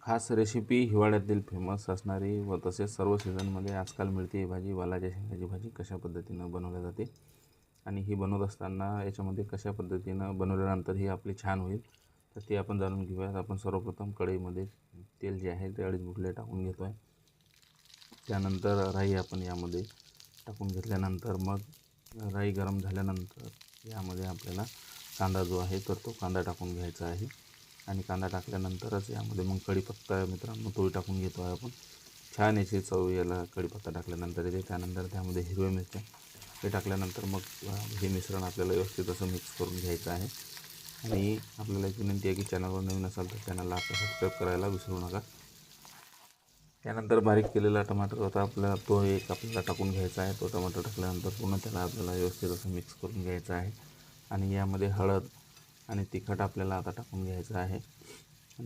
खास रेसिपी हिवाळ्यातील फेमस असणारी व तसेच सर्व सीझनमध्ये आजकाल मिळते ही भाजी वालाच्या शेंगाची भाजी कशा पद्धतीनं बनवली जाते आणि ही बनवत असताना याच्यामध्ये कशा पद्धतीनं बनवल्यानंतर ही आपली छान होईल तर ते आपण जाणून घेऊयात. आपण सर्वप्रथम कढईमध्ये तेल जे आहे ते 2.5 बुडले टाकून घेतो आहे. त्यानंतर राई आपण यामध्ये टाकून घेतल्यानंतर मग राई गरम झाल्यानंतर यामध्ये आपल्याला कांदा जो आहे तर तो कांदा टाकून घ्यायचा आहे आणि कांदा टाकल्यानंतरच यामध्ये मग कढीपत्ता मित्रांनो तोही टाकून घेतो आहे आपण. छान याची चव याला कढीपत्ता टाकल्यानंतर येते. त्यानंतर त्यामध्ये हिरव्या मिरच्या हे टाकल्यानंतर मग हे मिश्रण आपल्याला व्यवस्थित असं मिक्स करून घ्यायचं आहे. आणि आपल्याला एक विनंती आहे की चॅनलवर नवीन असाल तर चॅनलला आपल्या सबस्क्राईब करायला विसरू नका. त्यानंतर बारीक केलेला टमाटर होता आपला तो एक आपल्याला टाकून घ्यायचा आहे. तो टमाटर टाकल्यानंतर पुन्हा त्याला आपल्याला व्यवस्थित असं मिक्स करून घ्यायचं आहे आणि यामध्ये हळद आणि तिखट आपल्याला आता टाकून घ्यायचं आहे.